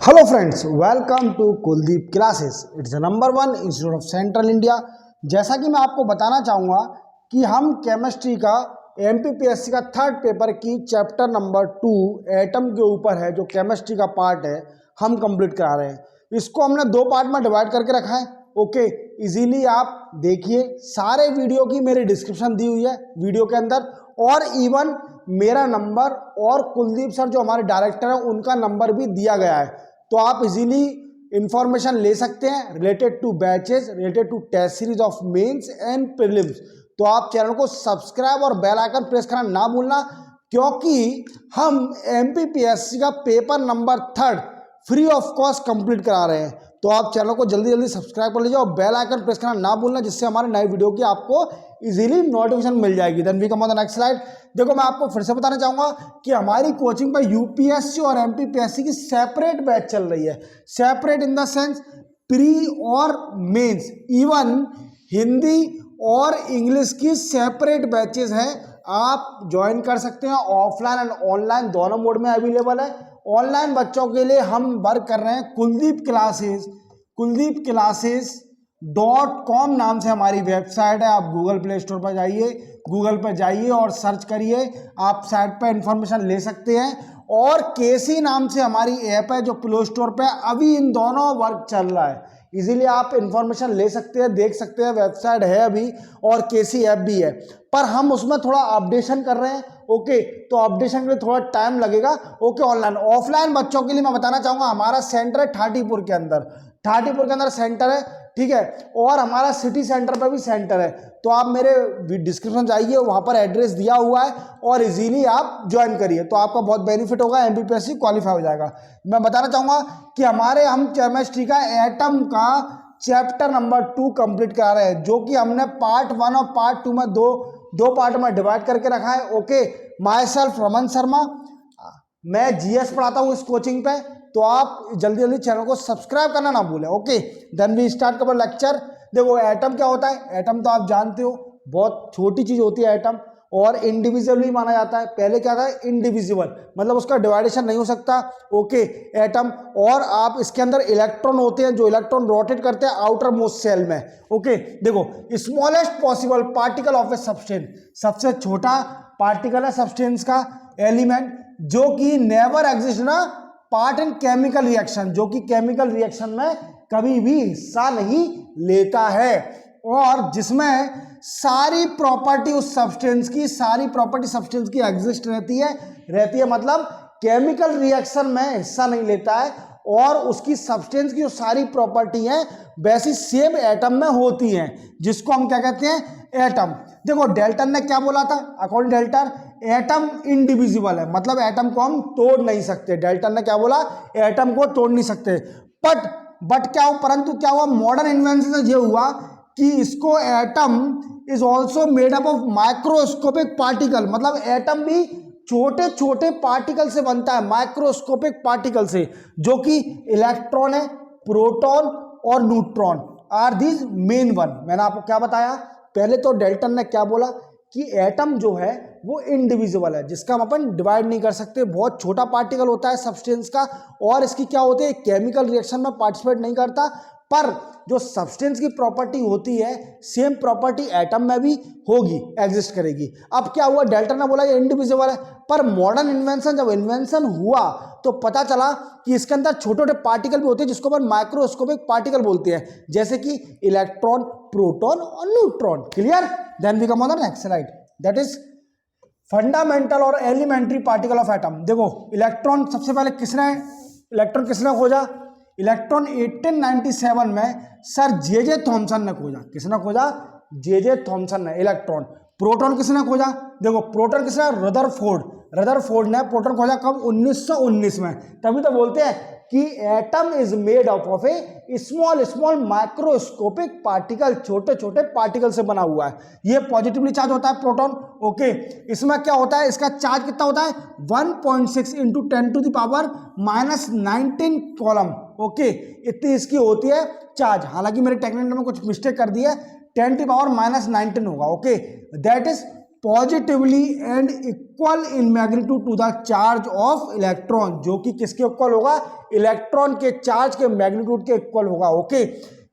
Hello friends, welcome to Kuldeep classes. It's the number one institute of central India. जैसा कि मैं आपको बताना चाहूँगा कि हम केमिस्ट्री का एमपीपीएससी का थर्ड पेपर की चैप्टर नंबर 2 एटम के ऊपर है, जो केमिस्ट्री का पार्ट है, हम कंप्लीट करा रहे हैं। इसको हमने दो पार्ट में डिवाइड करके रखा है। ओके, इजीली आप देखिए, सारे वीडियो की मेरी डिस्क्रिप्शन दी हुई है वीडियो के अंदर, और इवन मेरा नंबर और कुलदीप सर जो हमारे डायरेक्टर हैं उनका नंबर भी दिया गया है। तो आप इजीली इंफॉर्मेशन ले सकते हैं related to batches, related to test series of mains and prelims. तो आप चैनल को सब्सक्राइब और बेल आइकन प्रेस करना ना भूलना, क्योंकि हम एमपीपीएससी का paper number 3 free of cost complete करा रहे हैं। तो आप चैनल को जल्दी जल्दी सब्सक्राइब कर लीजिए और बेल आइकन प्रेस करना ना भूलना, जिससे हमारे नए वीडियो की आपको इजीली नोटिफिकेशन मिल जाएगी। Then we come on the next slide. देखो, मैं आपको फिर से बताना चाहूंगा कि हमारी कोचिंग पर यूपीएससी और एमपीपीएससी की सेपरेट बैच चल रही है। Separate in the sense pre और मेंस, इवन हिंदी और इंग्लिश की सेपरेट बैचेस हैं। आप ज्वाइन कर सकते हैं। ऑफलाइन एंड ऑनलाइन दोनों मोड में अवेलेबल है। ऑनलाइन बच्चों के लिए हम वर्क कर रहे हैं kulddeepclasses.com नाम से हमारी वेबसाइट है। आप गूगल प्ले स्टोर पर जाइए, गूगल पर जाइए और सर्च करिए, आप साइट पर इंफॉर्मेशन ले सकते हैं। और केसी नाम से हमारी ऐप है जो प्ले स्टोर पे अभी इन दोनों वर्क चल रहा है। इजीली आप इंफॉर्मेशन ले सकते हैं, देख सकते हैं, वेबसाइट है अभी और केसी ऐप भी है, पर हम उसमें थोड़ा अपडेशन कर रहे हैं। ओके, तो अपडेशन के लिए थोड़ा टाइम लगेगा। ओके, ऑनलाइन ऑफलाइन बच्चों के लिए मैं बताना चाहूंगा, हमारा सेंटर है ठाटीपुर के अंदर सेंटर है, ठीक है, और हमारा सिटी सेंटर पर भी सेंटर है। तो आप मेरे डिस्क्रिप्शन जाइए, वहां पर एड्रेस दिया हुआ है और इजीली आप ज्वाइन करिए, तो आपका बहुत बेनिफिट होगा, एमपीपीएससी क्वालिफाई हो जाएगा। मैं बताना चाहूंगा कि हम केमिस्ट्री का एटम का चैप्टर नंबर 2 कंप्लीट करा रहे हैं, जो कि हमने पार्ट 1 और पार्ट 2 में दो पार्ट में डिवाइड करके रखा है। Okay, my self Raman Sharma, मैं जीएस पढ़ाता हूँ इस कोचिंग पे। तो आप जल्दी जल्दी चैनल को सब्सक्राइब करना ना भूलें। ओके, देन वी स्टार्ट कर लेक्चर। देखो, एटम क्या होता है? एटम तो आप जानते हो, बहुत छोटी चीज होती है एटम, और इंडिविजुअल भी माना जाता है। पहले क्या था? इंडिविजुअल, मतलब उसका डिवाइडेशन नहीं हो सकता। ओके, एटम, और आप इसके अंदर इलेक्ट्रॉन होते हैं जो इलेक्ट्रॉन रोटेट करते हैं आउटर मोस्ट सेल में। ओके, देखो, smallest possible particle of a substance, सबसे छोटा पार्टिकल है सब्सटेंस का, एलिमेंट, जो कि नेवर एग्जिस्ट ना पार्ट इन केमिकल रिएक्शन, जो कि केमिकल रिएक्शन में कभी भी हिस्सा नहीं लेता है, और जिसमें सारी प्रॉपर्टी उस सब्सटेंस की एग्जिस्ट रहती है, मतलब केमिकल रिएक्शन में हिस्सा नहीं लेता है, और उसकी सब्सटेंस की जो सारी प्रॉपर्टी है वैसी सेम एटम में होती हैं, जिसको हम क्या कहते हैं? एटम। देखो, डेल्टन ने क्या बोला था? अकॉर्डिंग डेल्टन, एटम इंडिविजिबल है, मतलब एटम को हम तोड़ नहीं सकते। डेल्टन ने क्या बोला? एटम को तोड़ नहीं सकते। परंतु क्या हुआ? मॉडर्न इन्वेंशन से ये हुआ कि इसको atom is also made up of microscopic particle, मतलब एटम भी छोटे छोटे पार्टिकल से बनता है, माइक्रोस्कोपिक पार्टिकल से, जो कि इलेक्ट्रॉन है, प्रोटॉन और neutron are these main one. मैंने आपको क्या बताया? पहले तो डेल्टन ने क्या बोला कि एटम जो है वो इंडिविजुअल है, जिसका हम अपन डिवाइड नहीं कर सकते, बहुत छोटा पार्टिकल होता है सब्सटेंस का, और इसकी क्या होती है? केमिकल रिएक्शन में पार्टिसिपेट नहीं करता। पर जो सब्सटेंस की प्रॉपर्टी होती है, सेम प्रॉपर्टी एटम में भी होगी, एग्जिस्ट करेगी। अब क्या हुआ? डेल्टन ने बोला ये इंडिविजुअल है, पर मॉडर्न इन्वेंशन, जब इन्वेंशन हुआ तो पता चला कि इसके अंदर छोटे छोटे पार्टिकल भी होते हैं, जिसको अपन माइक्रोस्कोपिक पार्टिकल बोलते हैं, जैसे कि इलेक्ट्रॉन, प्रोटॉन और neutron. Clear? Then we come on the next slide, that is fundamental और एलिमेंट्री पार्टिकल ऑफ एटम। देखो, इलेक्ट्रॉन सबसे पहले किसने खोजा? इलेक्ट्रॉन 1897 में सर जे थॉमसन ने खोजा। किसने खोजा? जे थॉमसन ने इलेक्ट्रॉन। प्रोटॉन किसने खोजा? देखो, प्रोटॉन किसने? रदरफोर्ड ने प्रोटॉन खोजा। कब? 1919 में। तभी तो बोलते हैं कि atom is made up of A small microscopic particle, छोटे छोटे पार्टिकल से बना हुआ है। ये पॉजिटिवली चार्ज होता है प्रोटॉन। ओके, इसमें क्या होता है? इसका चार्ज कितना होता है? 1.6 इंटू 10⁻⁻19 कॉलम। ओके, इतनी इसकी होती है चार्ज। हालांकि मेरे टेक्निक में कुछ मिस्टेक कर दी है, 10⁻⁻19 होगा। Okay, that is positively and equal in magnitude to the charge of electron, जो कि किसके इक्वल होगा, इलेक्ट्रॉन के चार्ज के मैग्नीट्यूड के इक्वल होगा। ओके,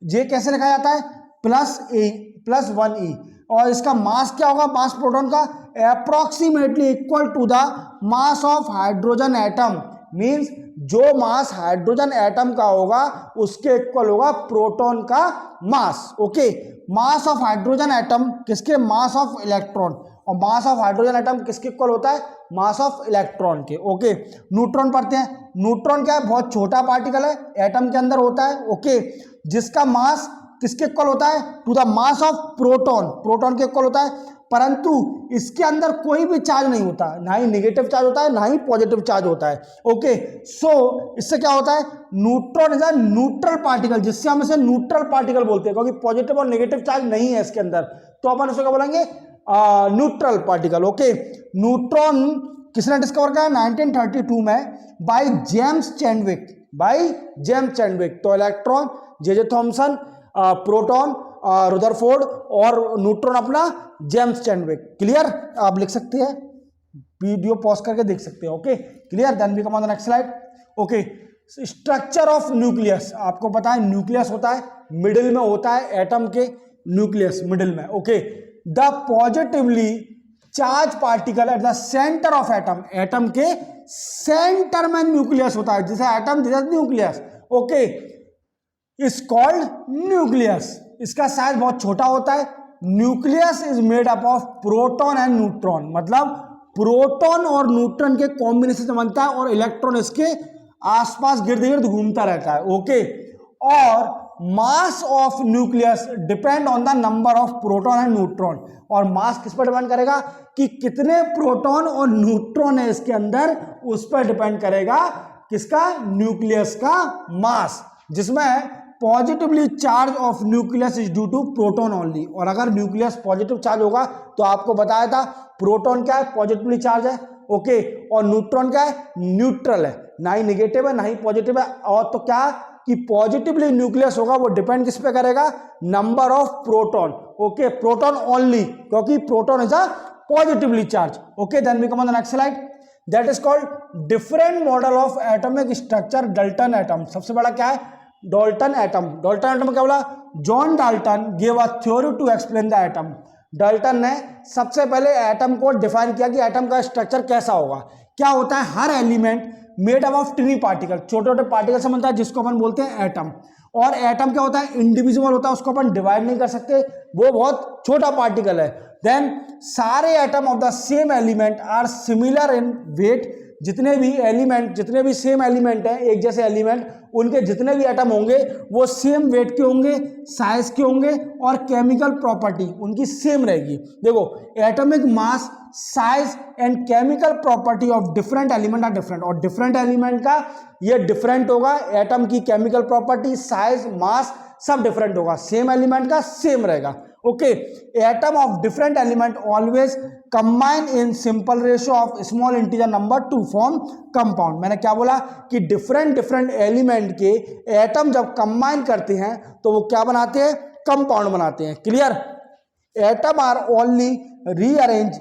ये कैसे लिखा जाता है, +1e, और इसका मास क्या होगा, मास प्रोटॉन का approximately equal to the mass of hydrogen atom, means जो मास हाइड्रोजन एटम का होगा उसके इक्वल होगा प्रोटॉन का mass. Okay, mass of hydrogen atom किसके, मास ऑफ इलेक्ट्रॉन, और मास ऑफ हाइड्रोजन एटम किसके इक्वल होता है, मास ऑफ इलेक्ट्रॉन के। ओके, न्यूट्रॉन पढ़ते हैं। न्यूट्रॉन क्या है, बहुत छोटा पार्टिकल है, एटम के अंदर होता है। ओके, जिसका मास किसके इक्वल होता है, to the mass of proton, proton के इक्वल होता है, परंतु इसके अंदर कोई भी चार्ज नहीं होता, ना ही नेगेटिव चार्ज होता है ना ही पॉजिटिव चार्ज होता है। ओके, सो इससे क्या होता है, neutron is a neutral particle, जिससे हम इसे न्यूट्रल पार्टिकल बोलते हैं, क्योंकि पॉजिटिव और नेगेटिव चार्ज नहीं है इसके अंदर, तो अपन इसे क्या बोलेंगे, न्यूट्रल पार्टिकल। ओके, न्यूट्रॉन किसने डिस्कवर किया, 1932 में बाय जेम्स चैडविक, तो electron J Thomson, proton Rutherford, और न्यूट्रॉन अपना जेम्स चैडविक। क्लियर, आप लिख सकते हैं, वीडियो पॉज करके देख सकते हैं। Okay, clear, then we come on the next slide. Okay, structure of nucleus, आपको पता है न्यूक्लियस होता है मिडिल में, होता है एटम के न्यूक्लियस मिडिल में। Okay, the positively charge particle at the centre of atom, atom के सेंटर में न्यूक्लियस होता है, जैसे atom this is nucleus. Okay, is called nucleus, इसका साइज बहुत छोटा होता है। Nucleus is made up of proton and neutron, मतलब प्रोटॉन और न्यूट्रॉन के कॉम्बिनेशन से बनता है, और इलेक्ट्रॉन इसके आसपास गिर्द गिर्द घूमता रहता है। ओके, और mass of nucleus depend on the number of proton and neutron, और मास किस पर डिपेंड करेगा, कि कितने प्रोटॉन और न्यूट्रॉन है इसके अंदर, उस पर डिपेंड करेगा किसका, न्यूक्लियस का मास, जिसमें positively charge of nucleus is due to proton only, और अगर न्यूक्लियस पॉजिटिव चार्ज होगा तो आपको बताया था प्रोटॉन क्या है, पॉजिटिवली चार्ज है। ओके, और न्यूट्रॉन क्या है, न्यूट्रल है, ना ही नेगेटिव है ना ही पॉजिटिव है, और तो क्या कि पॉजिटिवली न्यूक्लियस होगा वो डिपेंड किस पे करेगा, number of proton. Okay, proton only, क्योंकि proton is a positively charge. Okay, then we come on the next slide, that is called different model of atomic structure, Dalton atom. सबसे बड़ा क्या है, डाल्टन एटम। डाल्टन एटम क्या बोला, John Dalton gave a theory to explain the atom. Dalton ने सबसे पहले atom को डिफाइन किया कि एटम का स्ट्रक्चर कैसा होगा। क्या होता है, हर element made up of tiny particle, छोटे छोटे पार्टिकल से बनता है, जिसको अपन बोलते हैं एटम। और एटम क्या होता है, इंडिविजुअल होता है, उसको अपन डिवाइड नहीं कर सकते, वो बहुत छोटा पार्टिकल है। देन सारे atom of the same element are similar in weight, जितने भी सेम एलिमेंट हैं, एक जैसे एलिमेंट, उनके जितने भी एटम होंगे वो सेम वेट के होंगे, साइज के होंगे, और केमिकल प्रॉपर्टी उनकी सेम रहेगी। देखो, atomic mass, size and chemical property of different element are different, और डिफरेंट एलिमेंट का ये डिफरेंट होगा, एटम की केमिकल प्रॉपर्टी, साइज, मास सब डिफरेंट होगा, सेम एलिमेंट का सेम रहेगा। Okay, atom of different element always combine in simple ratio of small integer number two form compound. मैंने क्या बोला कि डिफरेंट एलिमेंट के एटम जब कंबाइन करते हैं तो वो क्या बनाते हैं, कंपाउंड बनाते हैं। Clear, atom are only rearrange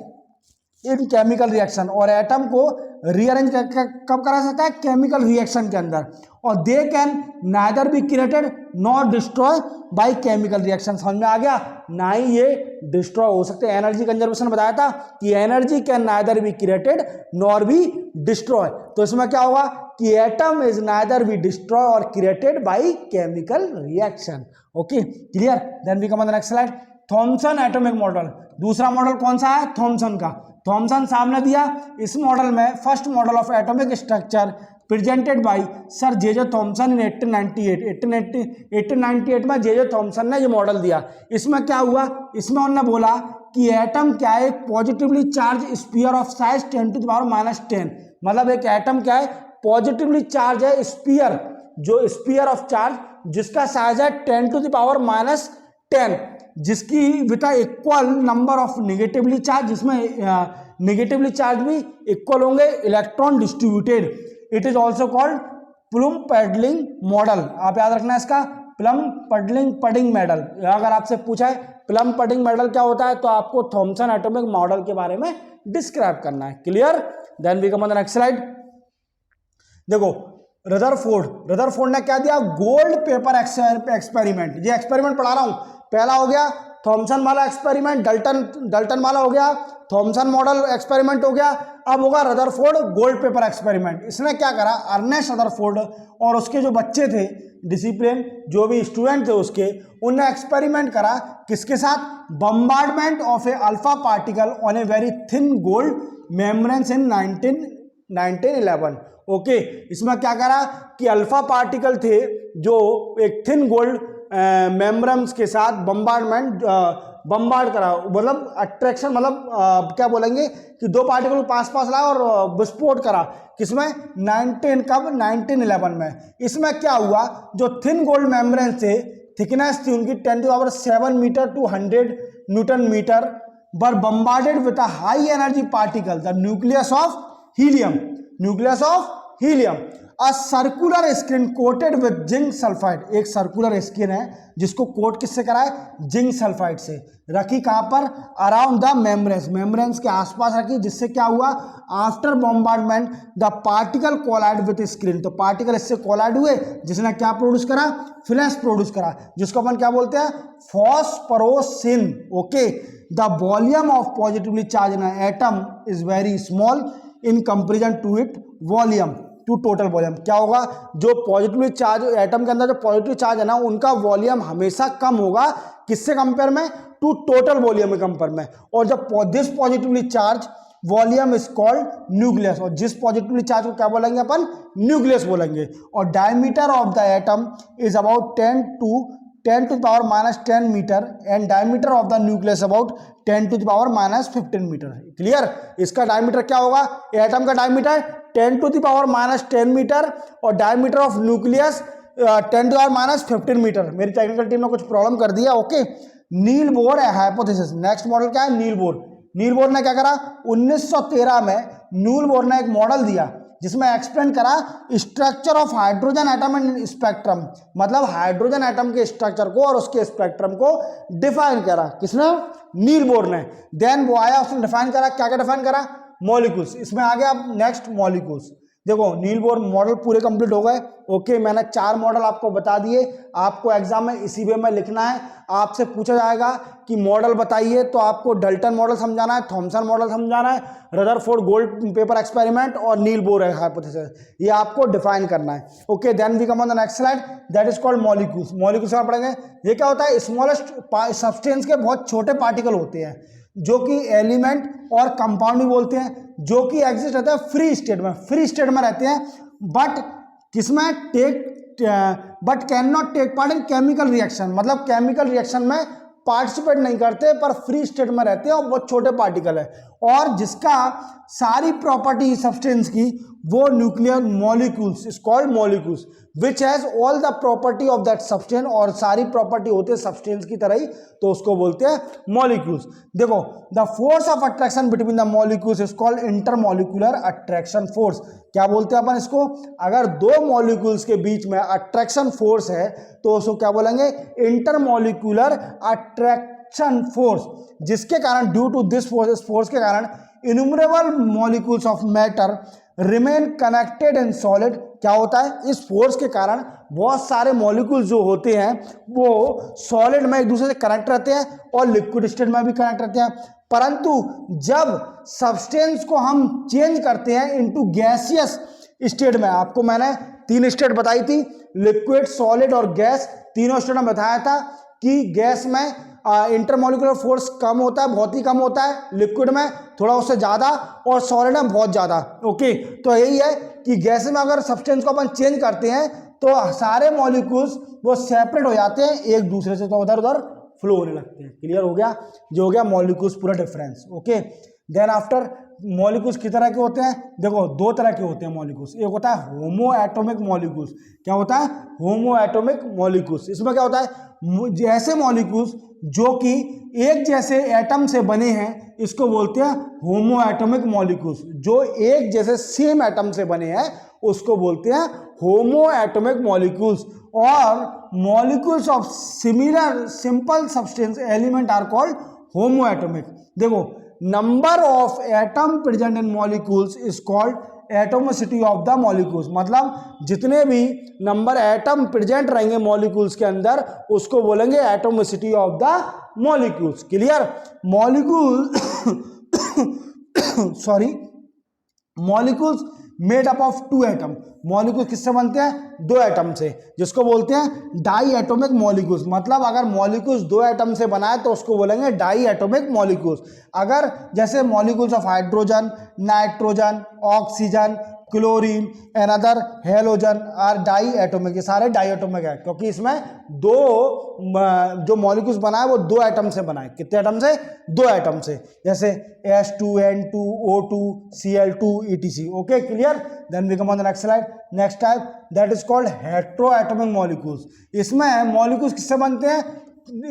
in chemical reaction, और एटम को रीअरेंज कब करा सकता है, केमिकल रिएक्शन के अंदर, और they can neither be created nor destroy by chemical reaction. समझ में आ गया, ना ही ये डिस्ट्रॉय हो सकते हैं। एनर्जी कंजर्वेशन बताया था कि energy can neither be created nor be destroy, तो इसमें क्या होगा कि atom is neither be destroy और created by chemical reaction. Okay, clear, then we come on the next slide. Thomson atomic model, दूसरा मॉडल कौन सा है, थॉमसन का। थॉमसन साहब ने दिया इस मॉडल में first model of atomic structure presented by sir J Thomson in 1898 में जे थॉमसन ने ये मॉडल दिया। इसमें क्या हुआ, इसमें उन्होंने बोला कि एटम क्या है, positively charge sphere of size 10⁻⁻10, मतलब एक एटम क्या है, पॉजिटिवली चार्ज है स्फीयर, जो स्फीयर ऑफ चार्ज जिसका साइज है 10⁻10, जिसकी with equal number of negatively charge, जिसमें निगेटिवली चार्ज भी इक्वल होंगे, electron distributed. It is also called plume pedalling model. आप याद रखना इसका, प्लम पडिंग मेडल। अगर आपसे पूछा है प्लम पडिंग मेडल क्या होता है, तो आपको थॉमसन एटॉमिक मॉडल के बारे में डिस्क्राइब करना है। Clear? Then we come on the next slide. देखो रदरफोर्ड ने क्या दिया, गोल्ड पेपर एक्सपेरिमेंट। ये एक्सपेरिमेंट पढ़ा रहा हूं, पहला हो गया थॉमसन वाला एक्सपेरिमेंट, डल्टन वाला हो गया, थॉमसन मॉडल एक्सपेरिमेंट हो गया, अब होगा रदरफोर्ड गोल्ड पेपर एक्सपेरिमेंट। इसने क्या करा, अर्नेस्ट रदरफोर्ड और उसके जो बच्चे थे, डिसिप्लिन जो भी स्टूडेंट थे उसके, उनने एक्सपेरिमेंट करा किसके साथ, bombardment of A alpha particle on a very thin gold membrane in 1911। Okay, इसमें क्या करा कि अल्फा पार्टिकल थे जो एक थिन गोल्ड मेम्ब्रेन्स के साथ बम्बार्ड करा, मतलब अट्रैक्शन, मतलब क्या बोलेंगे कि दो पार्टिकल को पास पास लाया और विस्फोट करा। किसमें, 1911 में। इसमें क्या हुआ, जो थिन गोल्ड मेम्ब्रेन थे, थिकनेस थी उनकी 10⁷ metre to 100 newton metre, were bombarded with a high energy particle, the nucleus of helium. A circular screen coated with zinc sulphide. एक सर्कुलर स्क्रीन है जिसको कोट किससे करा है, जिंक सल्फाइड से। रखी कहां पर, अराउंड द मेम्ब्रेन्स के आसपास रखी, जिससे क्या हुआ, after bombardment the particle collide with screen. तो पार्टिकल इससे कोलाइड हुए, जिसने क्या प्रोड्यूस करा, फ्लैश प्रोड्यूस करा, जिसको अपन क्या बोलते हैं, फॉस्फोरोसिन। Okay, the volume of positively charge in atom is very small in comparison to it volume to total volume. क्या होगा, जो पॉजिटिवली चार्ज एटम के अंदर जो पॉजिटिव चार्ज है ना, उनका वॉल्यूम हमेशा कम होगा, किससे कंपेयर में, टू टोटल वॉल्यूम में कंपेयर में। और जब this positively charge volume is called nucleus, और जिस पॉजिटिवली चार्ज को क्या बोलेंगे अपन, न्यूक्लियस बोलेंगे। और diameter of the atom is about 10 to the power minus 10 meter and diameter of the nucleus about 10 to the power minus 15 meter. Clear? इसका diameter क्या होगा, एटम का diameter 10 to the power minus 10 meter और diameter of nucleus 10 to the power minus 15 meter. मेरी technical team ने कुछ problem कर दिया। Okay, Niels Bohr hypothesis. Next model क्या है, नील बोर ने क्या करा, 1913 में नील बोर ने एक मॉडल दिया जिसमें एक्सप्लेन करा structure of hydrogen atom and spectrum, मतलब हाइड्रोजन एटम के स्ट्रक्चर को और उसके स्पेक्ट्रम को डिफाइन करा। किसने, नील बोर ने। देन वो आया, उसने डिफाइन करा, क्या क्या डिफाइन करा, मॉलिक्यूल्स। इसमें आ गया अब नेक्स्ट मॉलिक्यूल्स। देखो नील बोर मॉडल पूरे कंप्लीट हो गए। ओके, मैंने 4 मॉडल आपको बता दिए, आपको एग्जाम में इसी वे में लिखना है। आपसे पूछा जाएगा कि मॉडल बताइए, तो आपको डल्टन मॉडल समझाना है, थॉमसन मॉडल समझाना है, रदरफोर्ड गोल्ड पेपर एक्सपेरिमेंट और नील बोर हाइपोथेसिस, ये आपको डिफाइन करना है। Okay, then we come on the next slide, that is called molecules. Molecules में पढ़ेंगे, ये क्या होता है, स्मॉलेस्ट सब्सटेंस के बहुत छोटे पार्टिकल होते हैं, जो कि एलिमेंट और कंपाउंड भी बोलते हैं, जो कि एग्जिस्ट रहते हैं फ्री स्टेट में रहते हैं, बट किसमें but can not take part in chemical reaction, मतलब केमिकल रिएक्शन में पार्टिसिपेट नहीं करते, पर फ्री स्टेट में रहते हैं और बहुत छोटे पार्टिकल है, और जिसका सारी प्रॉपर्टी सब्सटेंस की वो nuclear molecules is called molecules which has all the property of that substance, और सारी प्रॉपर्टी होते हैं सब्सटेंस की तरह ही, तो उसको बोलते हैं मॉलिक्यूल्स। देखो, the force of attraction between the molecules is called intermolecular attraction force. क्या बोलते हैं अपन इसको, अगर दो मॉलिक्यूल्स के बीच में अट्रैक्शन फोर्स है तो उसको क्या बोलेंगे, इंटरमॉलिक्यूलर अट्रैक्शन फोर्स, जिसके कारण ड्यू टू दिस फोर्स के कारण innumerable molecules of matter remain connected in solid. क्या होता है, इस फोर्स के कारण बहुत सारे मॉलिक्यूल्स जो होते हैं वो सॉलिड में एक दूसरे से कनेक्ट रहते हैं और लिक्विड स्टेट में भी कनेक्ट रहते हैं, परंतु जब सब्सटेंस को हम चेंज करते हैं इनटू गैसियस स्टेट में, आपको मैंने 3 स्टेट बताई थी, लिक्विड, सॉलिड और गैस, तीनों स्टेट में बताया था कि गैस में इंटरमॉलिक्यूलर फोर्स कम होता है, बहुत ही कम होता है, लिक्विड में थोड़ा उससे ज़्यादा और सॉलिड में बहुत ज़्यादा। ओके, तो यही है कि गैस में अगर सब्सटेंस को अपन चेंज करते हैं तो सारे मॉलिक्यूल्स वो सेपरेट हो जाते हैं एक दूसरे से, तो उधर उधर फ्लो होने लगते हैं। क्लियर हो गया, जो हो गया मॉलिक्यूल्स पूरा difference. Okay, then after molecules किस तरह के होते हैं, देखो 2 तरह के होते हैं मॉलिक्यूल्स। एक होता है होमो एटॉमिक मॉलिक्यूल्स। क्या होता है, होमो एटॉमिक मॉलिक्यूल्स। इसमें क्या होता है, जैसे मॉलिक्यूल्स जो कि एक जैसे एटम से बने हैं, इसको बोलते हैं होमो एटॉमिक मॉलिक्यूल्स। जो एक जैसे सेम एटम से बने हैं उसको बोलते हैं होमो एटॉमिक मॉलिक्यूल्स। और molecules of similar simple substance element are called homo atomic. देखो, number of atom present in molecules is called atomicity of the molecules. मतलब जितने भी नंबर एटम प्रेजेंट रहेंगे मॉलिक्यूल्स के अंदर उसको बोलेंगे atomicity of the molecules. Clear? Molecule sorry, molecules made up of 2 atom. Molecule किससे बनते हैं? 2 एटम से, जिसको बोलते हैं डाई एटॉमिक मॉलिक्यूल्स। मतलब अगर मॉलिक्यूल्स 2 एटम से बना है तो उसको बोलेंगे डाई एटॉमिक मॉलिक्यूल्स। अगर जैसे molecules of hydrogen, nitrogen, oxygen, chlorine and other halogen are diatomic. ये सारे डाई एटॉमिक है क्योंकि इसमें जो मॉलिक्यूल्स बना है वो 2 एटम से बना है। कितने एटम से? 2 एटम से। जैसे H2N2O2 Cl2 etc. Okay, clear? Then we come on the next slide. Next type that is called heteroatomic molecules. इसमें मॉलिक्यूल्स किससे बनते हैं?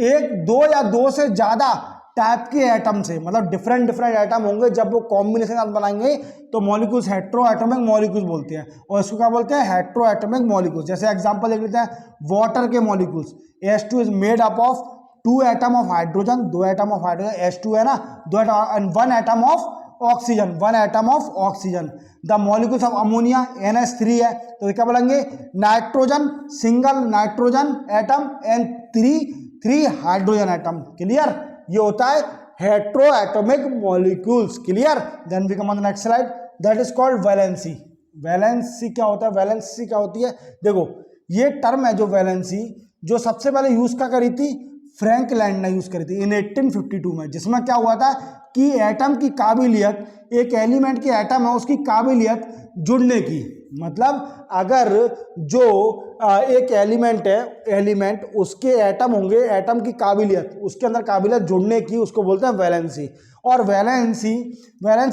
1, 2 या 2 से ज्यादा टाइप के एटम से। मतलब डिफरेंट एटम होंगे, जब वो कॉम्बिनेशन बनाएंगे तो मॉलिक्यूल्स हेटेरोएटॉमिक मॉलिक्यूल्स बोलते हैं। और इसको क्या बोलते हैं? हेटेरोएटॉमिक मॉलिक्यूल्स। जैसे एग्जांपल देख लेते हैं, वाटर के molecules. H2 is made up of 2 atom of hydrogen, 2 atom of hydrogen, H2 है ना, 2 atom, and 1 atom of oxygen, 1 atom of oxygen. The molecules of ammonia NH3 है, तो क्या बोलेंगे? Nitrogen, single nitrogen atom and 3 hydrogen atom. Clear? ये होता है heteroatomic molecules. Clear? Then we come on the next slide. That is called valency. Valency क्या होता है? वैलेंसी क्या होती है? देखो, ये टर्म है जो वैलेंसी, जो सबसे पहले यूज क्या करी थी? फ्रैंक लैंड ने यूज करी थी इन 1852 में। जिसमें क्या हुआ था कि एटम की काबिलियत, एक एलिमेंट के एटम है उसकी काबिलियत जुड़ने की। मतलब अगर जो एक एलिमेंट है, एलिमेंट उसके एटम होंगे, एटम की काबिलियत, उसके अंदर काबिलियत जुड़ने की, उसको बोलते हैं वैलेंसी। और valency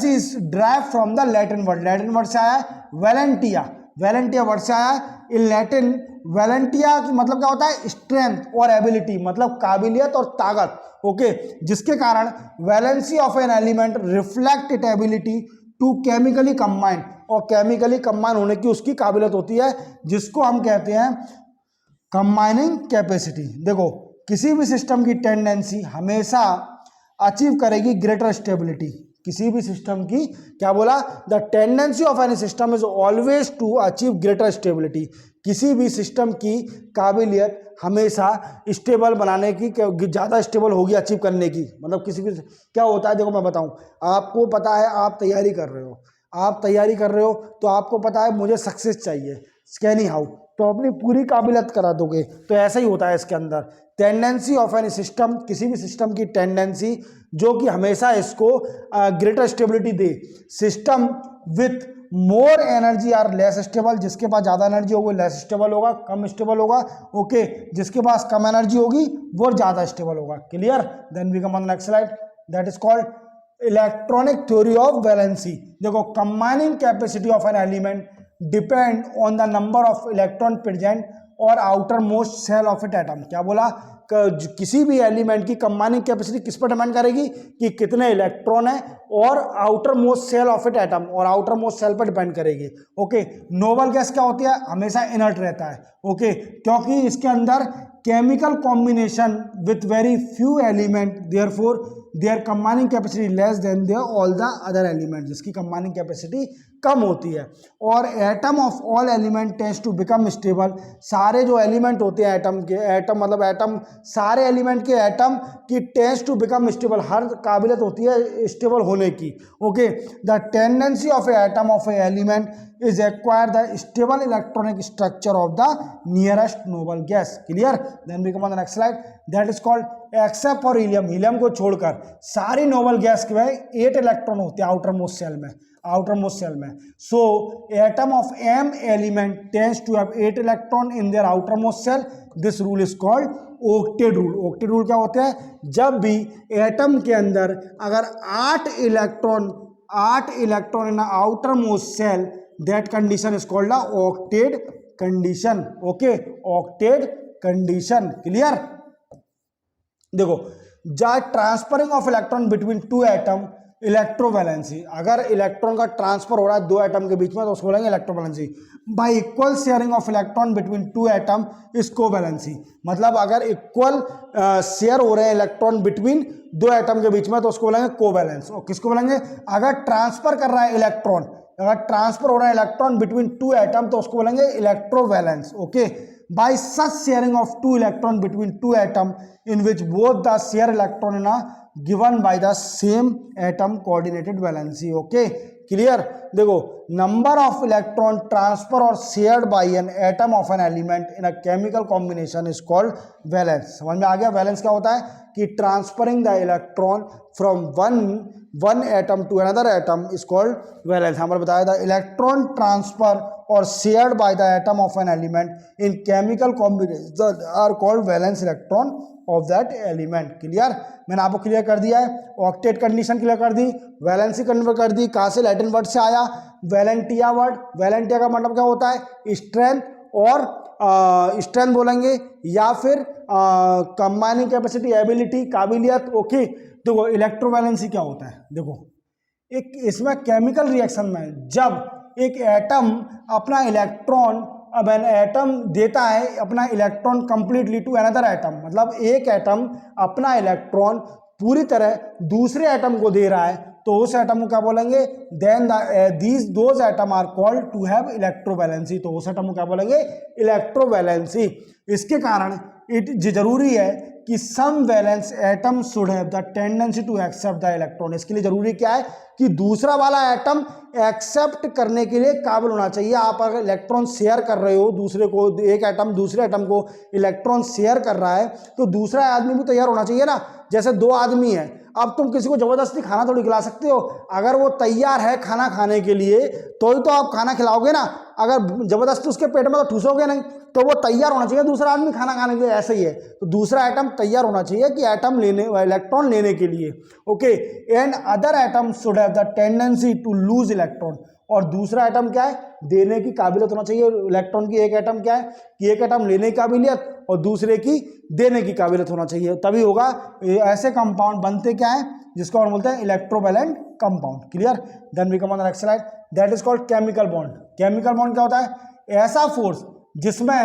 is drive from the Latin word. Latin word से आया है वैलेंटिया। वैलेंटिया वर्ड से आया है इन लैटिन। वैलेंटिया की मतलब क्या होता है? स्ट्रेंथ और एबिलिटी, मतलब काबिलियत और ताकत। ओके, जिसके कारण valency of an element reflect it ability to chemically combine, और केमिकली कंबाइन होने की उसकी काबिलियत होती है, जिसको हम कहते हैं कंबाइनिंग कैपेसिटी। देखो, किसी भी सिस्टम की टेंडेंसी हमेशा अचीव करेगी ग्रेटर स्टेबिलिटी। किसी भी सिस्टम की, क्या बोला? The tendency of any system is always to achieve greater stability. किसी भी सिस्टम की काबिलियत हमेशा स्टेबल बनाने की, ज़्यादा स्टेबल होगी अचीव करने की। मतलब किसी भी, क्या होता है, देखो मैं बताऊं, आपको पता है, आप तैयारी कर रहे हो तो आपको पता है मुझे सक्सेस चाहिए, कैनी हाउ, तो अपनी पूरी काबिलियत करा दोगे। तो ऐसा ही होता है इसके अंदर। टेंडेंसी ऑफ एनी सिस्टम, किसी भी सिस्टम की टेंडेंसी जो कि हमेशा इसको ग्रेटर स्टेबिलिटी दे। System with more energy are less stable. जिसके पास ज़्यादा एनर्जी होगी लेस स्टेबल होगा, कम स्टेबल होगा। ओके, जिसके पास कम एनर्जी होगी वो ज़्यादा स्टेबल होगा। Clear? Then we come on next slide. That is called electronic theory of valency. देखो, combining capacity of an element depend on the number of electron present और outer most shell of it atom. क्या बोला? किसी भी element की combining capacity किस पर depend करेगी? कि कितने इलेक्ट्रॉन है, और outer most shell of it atom, और आउटर मोस्ट सेल पर डिपेंड करेगी। ओके, नोबल गैस क्या होती है? हमेशा इनर्ट रहता है। ओके, क्योंकि इसके अंदर chemical combination with very few element, therefore their combining capacity less than their all the other element, जिसकी कंबाइनिंग कैपेसिटी कम होती है। और atom of all element tends to become stable. सारे जो एलिमेंट होते हैं एटम के, एटम मतलब एटम, सारे एलिमेंट के एटम की टेंड्स टू बिकम स्टेबल, हर काबिलियत होती है स्टेबल होने की। Okay, the tendency of a atom of a element is acquire the stable electronic structure of the nearest noble gas. Clear? Then we come on the next slide. That is called, except for helium, helium को छोड़कर सारी noble gas के में 8 electron होते हैं outer most shell में, outer most shell में। So atom of m element tends to have 8 electron in their outer most shell. This rule is called octet rule. Octet rule क्या होता है? जब भी एटम के अंदर अगर 8 electron in outer most shell, that condition is called the octet condition. Okay, octet condition. Clear? देखो, transferring of electron between 2 atom electrovalency. अगर इलेक्ट्रॉन का ट्रांसफर हो रहा है दो एटम के बीच में तो उसको बोलेंगे electrovalency. By equal sharing of electron between two atom is covalency. मतलब अगर इक्वल शेयर हो रहे हैं इलेक्ट्रॉन बिटवीन दो एटम के बीच में तो उसको बोलेंगे कोवैलेंस। और किसको बोलेंगे, अगर ट्रांसफर कर रहा है इलेक्ट्रॉन, अगर ट्रांसफर हो रहा है इलेक्ट्रॉन बिटवीन टू एटम तो उसको बोलेंगे electrovalence. Okay, by such sharing of two electron between two atom in which both the share electron in a given by the same atom coordinated valency. Okay, clear. देखो, number of electron transfer और shared by an atom of an element in a chemical combination is called valence. समझ में आ गया। Valence क्या होता है कि transferring the electron from one atom to another atom is called valence. हमारे बताया था इलेक्ट्रॉन ट्रांसफर और shared by the atom of an element in chemical combination are called valence electron of that element. Clear, मैंने आपको clear कर दिया है। Octet condition clear कर दी, वैलेंसी कन्वर्ट कर दी। कहाँ से, लैटिन वर्ड से आया वैलेंटिया वर्ड। वैलेंटिया का मतलब क्या होता है, स्ट्रेंथ, और स्ट्रेंथ बोलेंगे या फिर कंबाइनिंग कैपेसिटी, एबिलिटी, काबिलियत। ओके, देखो इलेक्ट्रोवैलेंसी क्या होता है। देखो, एक इसमें केमिकल रिएक्शन में जब एक एटम अपना इलेक्ट्रॉन, अब एन एटम देता है अपना electron completely to another atom, मतलब एक एटम अपना इलेक्ट्रॉन पूरी तरह दूसरे एटम को दे रहा है तो उस एटम को क्या बोलेंगे, then those atom are called to have electrovalency. तो उस एटम को क्या बोलेंगे, इलेक्ट्रोवैलेंसी। इसके कारण जरूरी है कि some valence atom should have the tendency to accept the electron. इसके लिए जरूरी क्या है कि दूसरा वाला एटम एक्सेप्ट करने के लिए काबिल होना चाहिए। आप अगर इलेक्ट्रॉन शेयर कर रहे हो दूसरे को, एक एटम दूसरे एटम को इलेक्ट्रॉन शेयर कर रहा है तो दूसरा आदमी भी तैयार होना चाहिए ना। जैसे दो आदमी हैं, अब तुम किसी को जबरदस्ती खाना थोड़ी खिला सकते हो। अगर वो तैयार है खाना खाने के लिए तो ही तो आप खाना खिलाओगे ना। अगर जबरदस्ती उसके पेट में तो ठूसोगे नहीं, तो वो तैयार होना चाहिए दूसरा आदमी खाना खाने के लिए। ऐसे ही है, तो दूसरा एटम तैयार होना चाहिए कि एटम लेने, इलेक्ट्रॉन लेने के लिए। Okay, and other atom should have the tendency to lose electron. और दूसरा एटम क्या है, देने की काबिलियत होना चाहिए इलेक्ट्रॉन की। एक एटम क्या है कि एक एटम लेने की काबिलियत और दूसरे की देने की काबिलियत होना चाहिए, तभी होगा। ऐसे कंपाउंड बनते क्या है जिसको हम बोलते हैं electrovalent compound. Clear, then we come on the next slide, that is called chemical bond. Chemical bond क्या होता है, ऐसा फोर्स जिसमें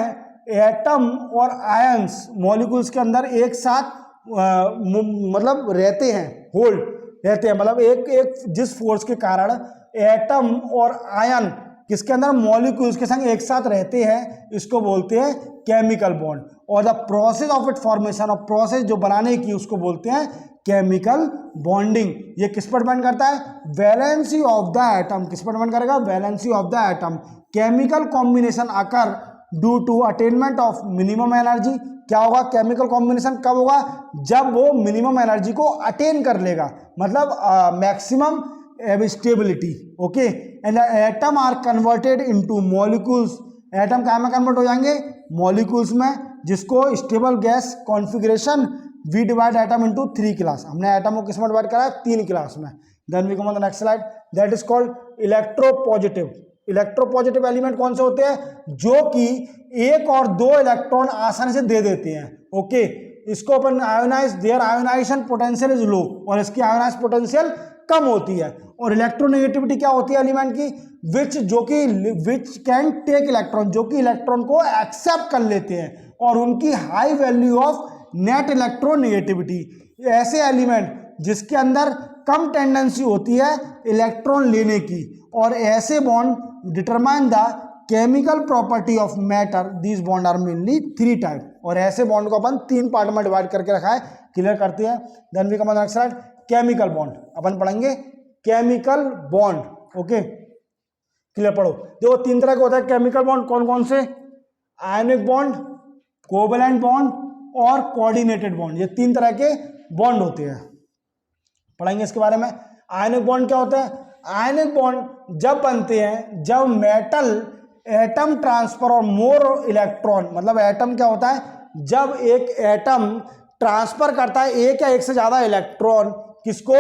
एटम और आयंस मॉलिक्यूल्स के अंदर एक साथ मतलब रहते हैं, होल्ड रहते हैं। मतलब एक जिस फोर्स के कारण एटम और आयन किसके अंदर, मॉलिक्यूल्स के संग एक साथ रहते हैं, इसको बोलते हैं केमिकल बॉन्ड। और the process of it formation, और प्रोसेस जो बनाने की उसको बोलते हैं केमिकल बॉन्डिंग। ये किस पर डिपेंड करता है, वैलेंसी ऑफ द एटम। किस पर डिपेंड करेगा, valency of the atom. Chemical combination occur due to attainment of minimum energy. क्या होगा, केमिकल कॉम्बिनेशन कब होगा, जब वो मिनिमम एनर्जी को अटेन कर लेगा, मतलब maximum stability. Okay, and atom are converted into molecules. Atom क्या में कन्वर्ट हो जाएंगे, मॉलिक्यूल्स में, जिसको stable gas configuration. We divide atom into 3 class. हमने एटम को किस में डिवाइड करा है, 3 क्लास में। Then we come on the next slide, that is called electropositive. Electropositive element कौन से होते हैं, जो कि एक और दो इलेक्ट्रॉन आसानी से दे देते हैं। ओके, इसको अपन ionize, there ionization potential is low, और इसकी आयोनाइज पोटेंशियल कम होती है। और इलेक्ट्रोनेगेटिविटी क्या होती है एलिमेंट की, विच कैन टेक इलेक्ट्रॉन, जो कि इलेक्ट्रॉन को एक्सेप्ट कर लेते हैं, और उनकी high value of net electronegativity. ऐसे एलिमेंट जिसके अंदर कम टेंडेंसी होती है इलेक्ट्रॉन लेने की। और ऐसे bond determine the chemical property of matter. These bond are mainly 3 type. और ऐसे बॉन्ड को अपन 3 पार्ट में डिवाइड करके रखा है, क्लियर करते हैं। Then we come on the next slide, chemical bond. अपन पढ़ेंगे केमिकल बॉन्ड। ओके, क्लियर, पढ़ो। देखो 3 तरह के होता है केमिकल बॉन्ड। कौन कौन से, आयनिक बॉन्ड, कोवैलेंट बॉन्ड और कोऑर्डिनेटेड बॉन्ड। ये 3 तरह के बॉन्ड होते हैं, पढ़ेंगे इसके बारे में। आयनिक बॉन्ड क्या होता है, आयनिक बॉन्ड जब बनते हैं जब मेटल एटम ट्रांसफर और मोर इलेक्ट्रॉन, मतलब एटम क्या होता है, जब एक एटम ट्रांसफर करता है एक या एक से ज्यादा इलेक्ट्रॉन, किसको,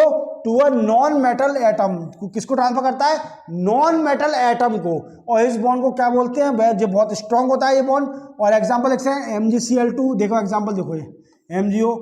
to a non metal atom. किसको ट्रांसफर करता है, नॉन मेटल एटम को। और इस बॉन्ड को क्या बोलते हैं, जो बहुत स्ट्रांग होता है ये बॉन्ड। और एग्जांपल एक से MgCl2, देखो एग्जांपल देखो, ये MgO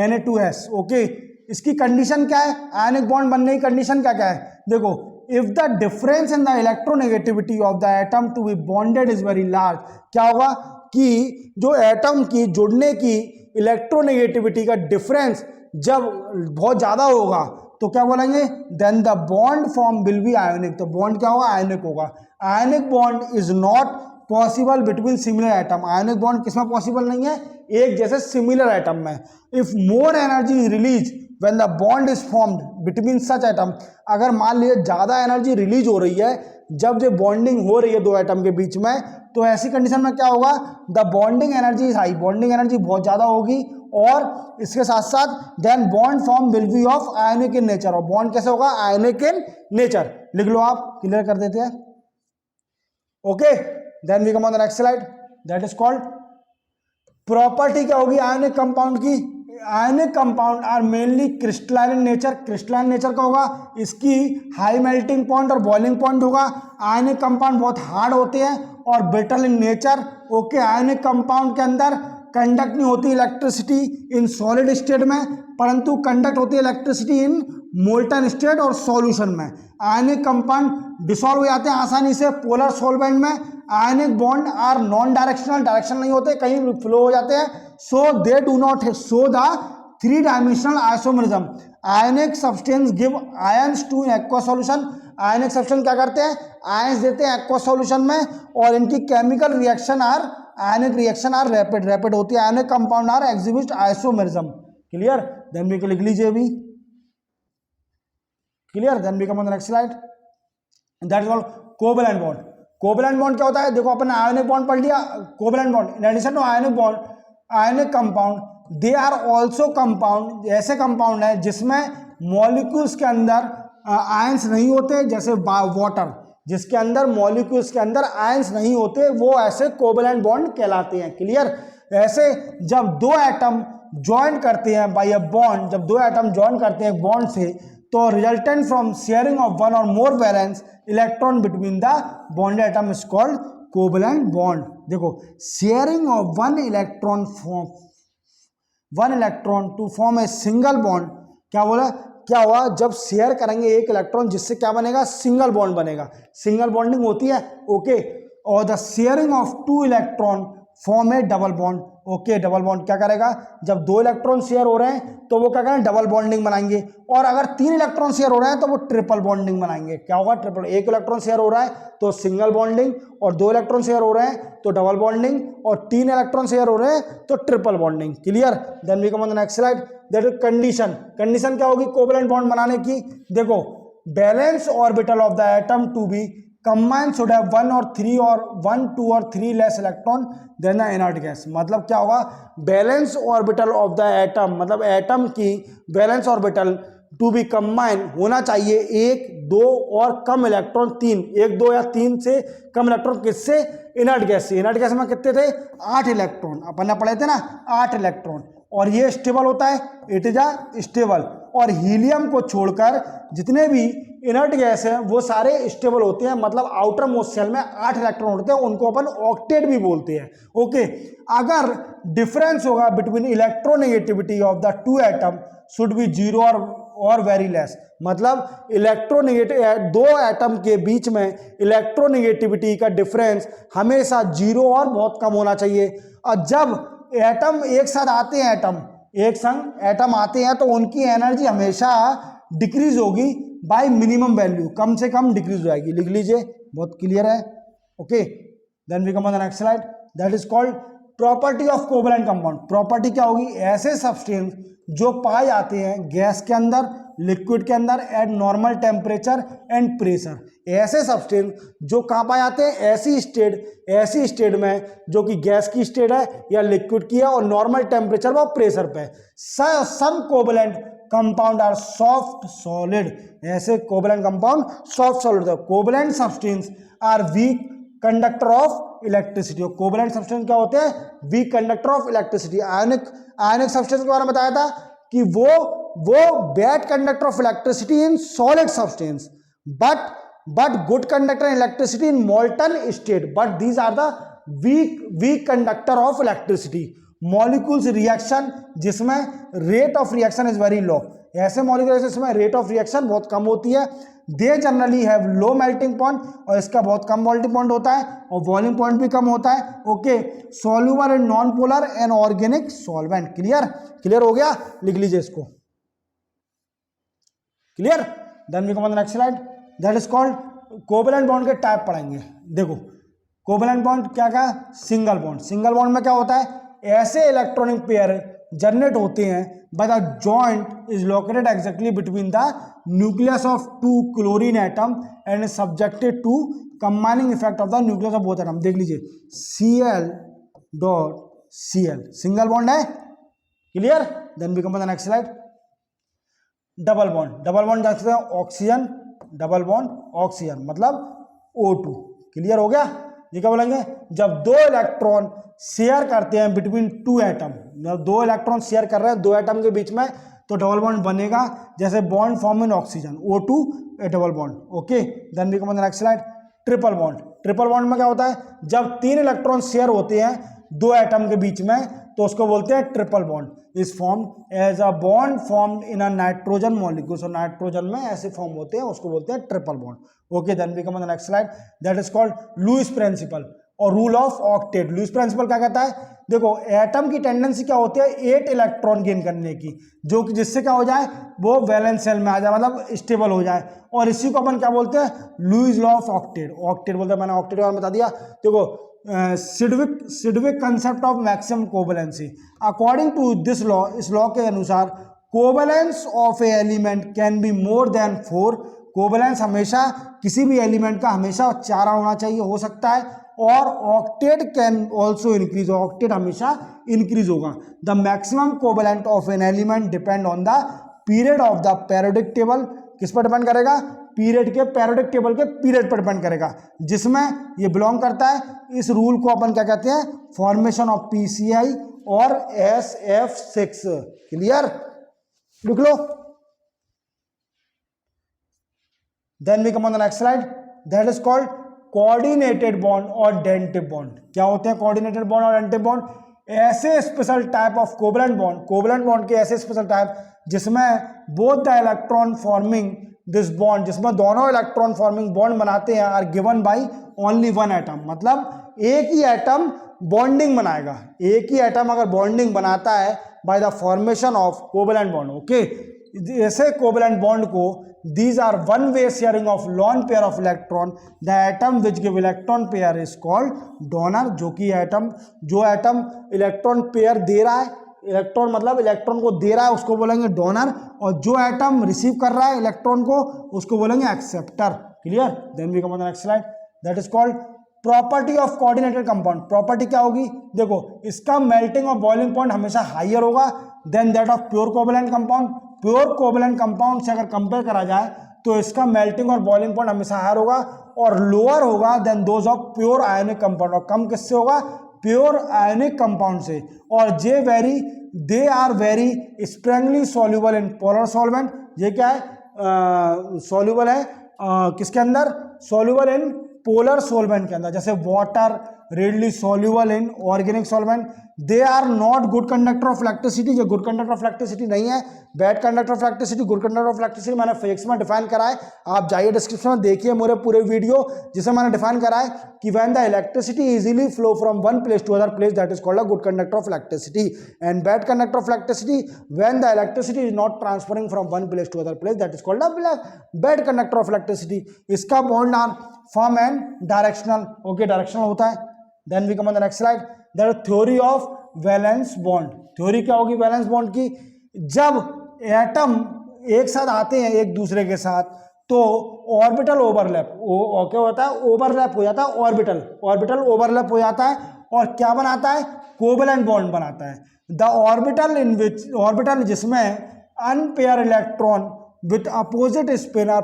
Na2S। ओके, इसकी कंडीशन क्या है, आयनिक बॉन्ड बनने की कंडीशन क्या क्या है, देखो if the difference in the electronegativity of the atom to be bonded is very large, क्या होगा कि जो एटम की जुड़ने की इलेक्ट्रोनेगेटिविटी का डिफरेंस जब बहुत ज्यादा होगा तो क्या बोलेंगे, then the bond form will be ionic, तो बॉन्ड क्या होगा, आयोनिक होगा। Ionic bond is not possible between similar atom, ionic bond किसमें पॉसिबल नहीं है, एक जैसे सिमिलर एटम में। If more energy release when the bond is formed between such atom, अगर मान लीजिए ज्यादा एनर्जी रिलीज हो रही है जब जो बॉन्डिंग हो रही है दो एटम के बीच में, तो ऐसी कंडीशन में क्या होगा, the bonding energy is high, bonding energy बहुत ज्यादा होगी, और इसके साथ साथ then bond form will be of ionic in nature, और बॉन्ड कैसे होगा, आयोनिक इन नेचर। लिख लो आप, क्लियर कर देते हैं। Okay, then we come on the next slide, that is called property क्या होगी आयोनिक कंपाउंड की। Ionic compound are mainly crystalline in nature, crystalline nature का होगा, इसकी हाई मेल्टिंग पॉइंट और बॉइलिंग पॉइंट होगा। आयोनिक कंपाउंड बहुत हार्ड होते हैं और brittle in nature. Okay, ionic compound के अंदर कंडक्ट नहीं होती इलेक्ट्रिसिटी इन सॉलिड स्टेट में, परंतु कंडक्ट होती है इलेक्ट्रिसिटी इन मोल्टन स्टेट और सॉल्यूशन में। आयनिक कंपाउंड डिसॉल्व हो जाते हैं आसानी से पोलर सॉल्वेंट में। Ionic bond are non directional, direction नहीं होते, कहीं भी फ्लो हो जाते हैं। So they do not show the 3 dimensional isomerism. Ionic substance give ions to aqua solution. Ionic substance क्या करते हैं, आयंस देते हैं एक्वा सॉल्यूशन में, और इनकी chemical reaction are ionic reaction are rapid, rapid होती है। Ionic compound are exhibit isomerism. Clear, then भी लिख लीजिए अभी। Clear, then we come on the next slide, that is called covalent bond. Covalent bond क्या होता है, देखो अपन आयनिक बॉन्ड पढ़ लिया। Covalent bond in addition to ionic bond, ionic compound they are also compound, ऐसे कंपाउंड है जिसमें मॉलिक्यूल्स के अंदर आयंस नहीं होते, जैसे वाटर जिसके अंदर मॉलिक्यूल्स के अंदर आयंस नहीं होते, वो ऐसे कोवैलेंट बॉन्ड कहलाते हैं। क्लियर, ऐसे जब दो एटम ज्वाइन करते हैं बाय अ बॉन्ड, जब दो एटम ज्वाइन करते हैं बॉन्ड से, तो resultant from sharing of one or more valence electron between the bond atom is called covalent bond. देखो, sharing of one electron to form a single bond, क्या बोला, क्या हुआ, जब शेयर करेंगे एक इलेक्ट्रॉन, जिससे क्या बनेगा, सिंगल बॉन्ड बनेगा। सिंगल बॉन्डिंग होती है। ओके, और the sharing of 2 electron form A double bond. Okay, double bond क्या करेगा, जब 2 इलेक्ट्रॉन शेयर हो रहे हैं तो वो क्या करेंगे, डबल बॉन्डिंग बनाएंगे, और अगर 3 इलेक्ट्रॉन शेयर हो रहे हैं तो वो ट्रिपल बॉन्डिंग बनाएंगे। क्या होगा, ट्रिपल, एक इलेक्ट्रॉन शेयर हो रहा है तो सिंगल बॉन्डिंग, और 2 इलेक्ट्रॉन शेयर हो रहे हैं तो डबल बॉन्डिंग, और 3 इलेक्ट्रॉन शेयर हो रहे हैं तो triple bonding. Clear, then we come on the next slide, that is condition. Condition क्या होगी कोवैलेंट बॉन्ड बनाने की, देखो, valence orbital of the atom to be combined should have 1 और 3 और 1, 2 और 3 less electron than the inert gas. मतलब क्या होगा, valence orbital of the atom, मतलब एटम की valence orbital to be combine होना चाहिए 1, 2 और कम इलेक्ट्रॉन 3, 1, 2 या 3 से कम इलेक्ट्रॉन किससे, इनर्ट गैस से। इनर्ट गैस में कितने थे, 8 इलेक्ट्रॉन, अपन ने पढ़े थे ना, 8 इलेक्ट्रॉन, और ये स्टेबल होता है, इट इज अ स्टेबल। और हीलियम को छोड़कर जितने भी इनर्ट गैस है वो सारे स्टेबल होते हैं, मतलब आउटर मोस्ट शेल में 8 इलेक्ट्रॉन होते हैं, उनको अपन ऑक्टेट भी बोलते हैं। ओके, अगर डिफरेंस होगा between electronegativity of the 2 atom should be 0 और वेरी लेस, मतलब इलेक्ट्रोनेगेटिव 2 एटम के बीच में इलेक्ट्रोनेगेटिविटी का डिफरेंस हमेशा 0 और बहुत कम होना चाहिए। और जब एटम एक साथ आते हैं, एक संग एटम आते हैं, तो उनकी एनर्जी हमेशा डिक्रीज होगी बाय मिनिमम वैल्यू, कम से कम डिक्रीज हो जाएगी। लिख लीजिए, बहुत क्लियर है। Okay, then we come on the next slide, that is called property of covalent compound. Property क्या होगी, ऐसे सब्सटेंस जो पाए जाते हैं गैस के अंदर, लिक्विड के अंदर eight normal temperature and pressure. ऐसे सब्सटेंस जो कहाँ पाए जाते हैं, ऐसी स्टेट में जो कि गैस की स्टेट है या लिक्विड की है, और नॉर्मल टेम्परेचर और प्रेशर पे। Some covalent compound are soft solid, ऐसे कोवैलेंट कंपाउंड सॉफ्ट सॉलिड है। Covalent substance are weak conductor of electricity. Covalent substance क्या होते हैं, weak conductor of electricity. Ionic substance के बारे में बताया था कि वो bad conductor of electricity in solid substance, but good conductor in electricity in molten state, but these are the weak conductor of electricity. Molecules reaction जिसमें rate of reaction is very low, ऐसे molecules में rate of reaction बहुत कम होती है। They generally have low melting point, और इसका बहुत कम melting point होता है और बॉइलिंग पॉइंट भी कम होता है। Okay, soluble in non polar and organic solvent. Clear? Clear हो गया? लिख लीजिए इसको। Clear? Then we come on the next slide, that is called covalent bond के टाइप पढ़ेंगे। देखो कोवेलेंट बॉन्ड क्या क्या? Single bond. सिंगल बॉन्ड में क्या होता है? ऐसे इलेक्ट्रॉनिक पेयर जनरेट होते हैं by the joint is located exactly between the nucleus of two chlorine atom and is subjected to combining effect of the nucleus of both atom. देख लीजिए Cl dot Cl single bond है। Clear? Then we come on the next slide, double bond. Double bond जानते हैं oxygen, double bond oxygen मतलब O2। Clear हो गया? ये क्या बोलेंगे? जब दो इलेक्ट्रॉन शेयर करते हैं बिटवीन टू एटम, जब दो इलेक्ट्रॉन शेयर कर रहे हैं दो एटम के बीच में, तो डबल बॉन्ड बनेगा। जैसे bond form in oxygen O2 a double bond. Okay, then we come on the next slide, triple bond. Triple bond में क्या होता है? जब तीन इलेक्ट्रॉन शेयर होते हैं दो एटम के बीच में, तो उसको बोलते हैं triple bond. Is form as a bond formed in a nitrogen molecule. और नाइट्रोजन में ऐसे फॉर्म होते हैं, उसको बोलते हैं triple bond. Okay, then we come on the next slide, that is called Lewis principle और rule of octet. Lewis principle क्या कहता है? देखो एटम की टेंडेंसी क्या होती है? 8 इलेक्ट्रॉन गेन करने की, जो कि जिससे क्या हो जाए? वो वैलेंस शेल में आ जाए, मतलब स्टेबल हो जाए। और इसी को अपन क्या बोलते हैं? Lewis law of octet. Octet बोलते हैं, मैंने ऑक्टेट और बता दिया। देखो Sidgwick concept of maximum covalency. According to this law, इस लॉ के अनुसार covalence of a element can be more than 4। Covalence हमेशा किसी भी एलिमेंट का हमेशा 4 होना चाहिए, हो सकता है। और octet can also increase, octet हमेशा इंक्रीज होगा। The maximum covalent of an element depend on the period of the periodic table. किस पर डिपेंड करेगा? पीरियड के, पेरियोडिक टेबल के पीरियड पर डिपेंड करेगा, जिसमें ये बिलोंग करता है। इस रूल को अपन क्या कहते हैं? फॉर्मेशन ऑफ PCI और SF6। क्लियर? लिख लो। Then we come on the next slide, that is called coordinated bond और डेंटिव बॉन्ड। क्या होते हैं कोऑर्डिनेटेड बॉन्ड और डेंटिव बॉन्ड? ऐसे special type of covalent bond, covalent bond के ऐसे स्पेशल टाइप जिसमें both the electron forming this bond, जिसमें दोनों इलेक्ट्रॉन फॉर्मिंग बॉन्ड बनाते हैं, are given by only one atom. मतलब एक ही एटम बॉन्डिंग बनाएगा, एक ही एटम अगर बॉन्डिंग बनाता है by the formation of covalent bond. Okay, ऐसे कोवेलेंट बॉन्ड को these are one way sharing of lone pair of electron, the atom which give electron pair is called donor। जो कि atom, जो atom electron pair दे रहा है, electron मतलब electron को दे रहा है, उसको बोलेंगे डोनर। और जो एटम रिसीव कर रहा है इलेक्ट्रॉन को, उसको बोलेंगे acceptor. Clear? Then we come on the next slide, that is called property of coordinated compound. Property क्या होगी? देखो इसका मेल्टिंग और बॉइलिंग पॉइंट हमेशा हाइयर होगा then that of pure covalent compound. Pure covalent compound से अगर कंपेयर करा जाए तो इसका मेल्टिंग और बॉइलिंग पॉइंट हमेशा हायर होगा, और लोअर होगा than those of pure ionic compound. और कम किससे होगा? प्योर आयोनिक कंपाउंड से। और they are very strongly soluble in polar solvent. ये क्या है? सॉल्युबल है किसके अंदर? सॉल्युबल इन पोलर सॉल्वेंट के अंदर, जैसे water, readily soluble in organic solvent। They are not good conductor of electricity. ये गुड कंडक्टर ऑफ इलेक्ट्रिसिटी नहीं है, bad conductor of electricity. Good conductor of electricity मैंने फिजिक्स में डिफाइन करा है, आप जाइए डिस्क्रिप्शन में देखिए मेरे पूरे वीडियो, जिसे मैंने डिफाइन करा है कि when the electricity easily flow from one place to other place, that is called a good conductor of electricity. And bad conductor of electricity when the electricity is not transferring from one place to other place, that is called a bad conductor of electricity. इसका bond are firm and directional. Okay, directional होता है। Then we come on the next slide, that is theory of valence bond. Theory क्या होगी valence bond की? जब atom एक साथ आते हैं एक दूसरे के साथ, तो ऑर्बिटल ओवरलैप, क्या होता है? ओवरलैप हो जाता है, ऑर्बिटल ओवरलैप हो जाता है, और क्या बनाता है? कोवेलेंट बॉन्ड बनाता है। द ऑर्बिटल जिसमें unpair electron with opposite spin are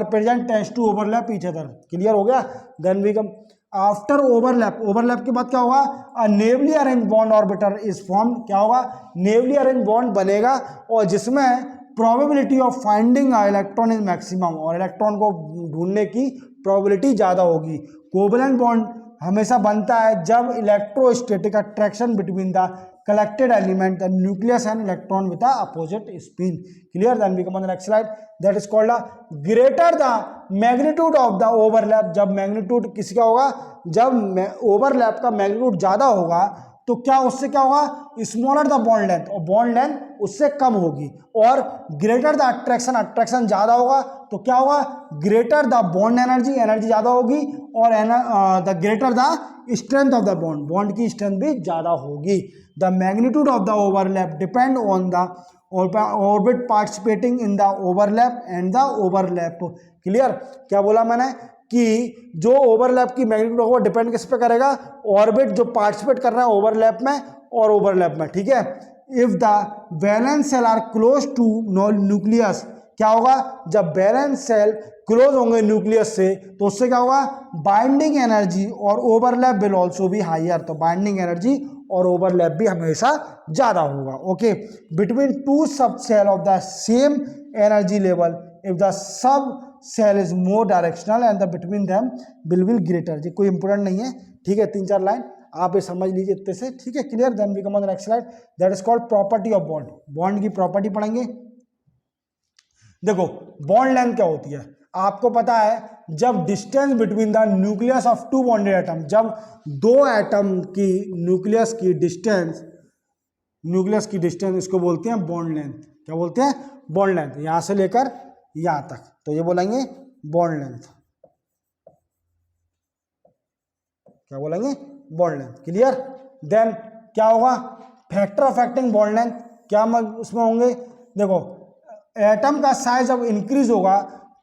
present tends to overlap each other. Clear हो गया? Then we come after overlap के बाद क्या होगा? A newly arrange bond orbiter is form. क्या होगा? नेवली अरेंज बॉन्ड बनेगा, और जिसमें probability of finding electron is maximum, और इलेक्ट्रॉन को ढूंढने की प्रोबेबिलिटी ज़्यादा होगी। कोवेलेंट बॉन्ड हमेशा बनता है जब electrostatic attraction between the collected element the nucleus and electron with the opposite spin. Clear? Then we come on the next slide. That is called a greater the magnitude of the overlap. जब magnitude किसी का होगा, जब overlap का magnitude ज्यादा होगा तो क्या उससे क्या होगा, स्मॉलर द बॉन्ड लेंथ, और बॉन्ड लेंथ उससे कम होगी, और ग्रेटर द अट्रैक्शन, अट्रैक्शन ज्यादा होगा तो क्या होगा, greater the bond energy, energy ज्यादा होगी, और the greater the strength of the bond, bond की स्ट्रेंथ भी ज्यादा होगी. The magnitude of the overlap depend on the orbit participating in the overlap and the overlap. Clear? क्या बोला मैंने कि जो ओवरलैप की मैग्नीट्यूड होगा डिपेंड किस पे करेगा, ऑर्बिट जो पार्टिसिपेट कर रहा है ओवरलैप में और ओवरलैप में. ठीक है. If the valence shell are close to nucleus, क्या होगा, जब वैलेंस सेल क्लोज होंगे न्यूक्लियस से तो उससे क्या होगा, बाइंडिंग एनर्जी और ओवरलैप विल ऑल्सो भी हायर. तो बाइंडिंग एनर्जी और ओवरलैप भी हमेशा ज्यादा होगा. Okay. Between two sub shell of the same energy level, if the sub shell is more directional and the between them will greater. जी कोई इंपोर्टेंट नहीं है. ठीक है, 3-4 लाइन आप ये समझ लीजिए इतने से. ठीक है, clear? Then we come on the next slide. That is called property of bond. Bond की प्रॉपर्टी पढ़ेंगे. देखो बॉन्ड लेंथ क्या होती है, आपको पता है, जब distance between the nucleus of two bonded atom, जब दो एटम की न्यूक्लियस की डिस्टेंस इसको बोलते हैं बॉन्ड लेंथ. क्या बोलते हैं? Bond length. यहां से लेकर यहां तक तो ये बोलेंगे बॉन्ड लेंथ. क्या बोलेंगे? Bond length. क्लियर? देन क्या होगा, factor of acting bond length. क्या उसमें होंगे, देखो एटम का साइज जब इंक्रीज होगा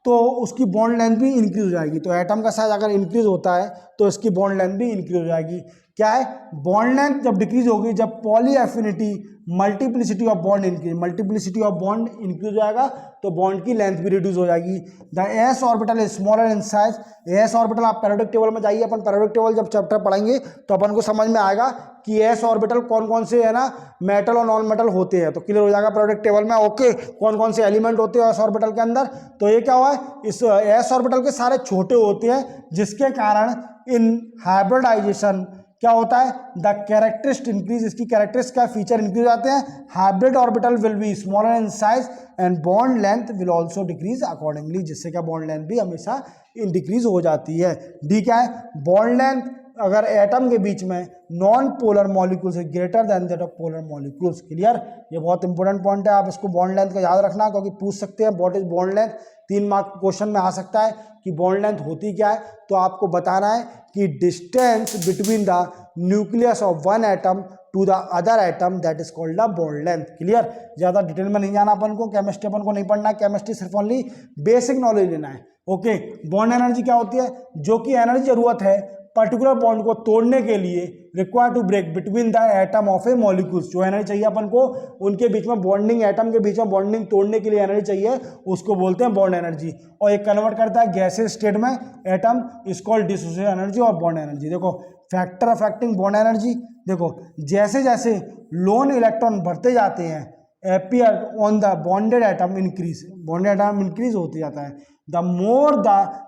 तो उसकी बॉन्ड लेंथ भी इंक्रीज हो जाएगी. तो एटम का साइज अगर इंक्रीज होता है तो इसकी बॉन्ड लेंथ भी इंक्रीज हो जाएगी. क्या है, बॉन्ड लेंथ जब डिक्रीज होगी, जब poly affinity multiplicity of bond increase, multiplicity of bond increase हो जाएगा तो बॉन्ड की लेंथ भी रिड्यूस हो जाएगी. The S orbital is smaller in size. S orbital, आप पीरियोडिक टेबल में जाइए, अपन पीरियोडिक टेबल जब चैप्टर पढ़ेंगे तो अपन को समझ में आएगा कि एस ऑर्बिटल कौन कौन से है ना, मेटल और नॉन मेटल होते हैं. तो क्लियर हो जाएगा पीरियोडिक टेबल में. ओके, कौन कौन से एलिमेंट होते हैं एस ऑर्बिटल के अंदर. तो ये क्या हुआ है, इस एस ऑर्बिटल के सारे छोटे होते हैं, जिसके कारण इन हाइब्रिडाइजेशन क्या होता है, द कैरेक्टरिस्ट इंक्रीज, इसकी कैरेक्टरिस्ट का फीचर इंक्रीज आते हैं. Hybrid orbital will be smaller in size and bond length will also decrease accordingly, जिससे क्या बॉन्ड लेंथ भी हमेशा डिक्रीज हो जाती है. डी क्या है, बॉन्ड लेंथ अगर एटम के बीच में नॉन पोलर मॉलिक्यूल्स है greater than that of polar molecules. Clear? ये बहुत इंपॉर्टेंट पॉइंट है, आप इसको बॉन्ड लेंथ का याद रखना, क्योंकि पूछ सकते हैं what is bond length. 3 mark question में आ सकता है कि बॉन्ड लेंथ होती क्या है. तो आपको बताना है कि distance between the nucleus of one atom to the other atom, that is called the bond length. Clear? ज्यादा डिटेल में नहीं जाना अपन को, केमिस्ट्री अपन को नहीं पढ़ना है, केमिस्ट्री सिर्फ ओनली बेसिक नॉलेज लेना है. ओके. बॉन्ड एनर्जी क्या होती है, जो कि एनर्जी जरूरत है पर्टिकुलर बॉन्ड को तोड़ने के लिए, require to break between the atom of a molecules. जो एनर्जी चाहिए अपन को उनके बीच में बॉन्डिंग, एटम के बीच में बॉन्डिंग तोड़ने के लिए एनर्जी चाहिए, उसको बोलते हैं बॉन्ड एनर्जी. और एक कन्वर्ट करता है गैसेस स्टेट में atom, is called dissociation energy और बॉन्ड एनर्जी. देखो factor of acting bond energy, देखो जैसे जैसे लोन इलेक्ट्रॉन बढ़ते जाते हैं, appear on the bonded atom increase, bonded atom increase होते जाता है. द मोर द,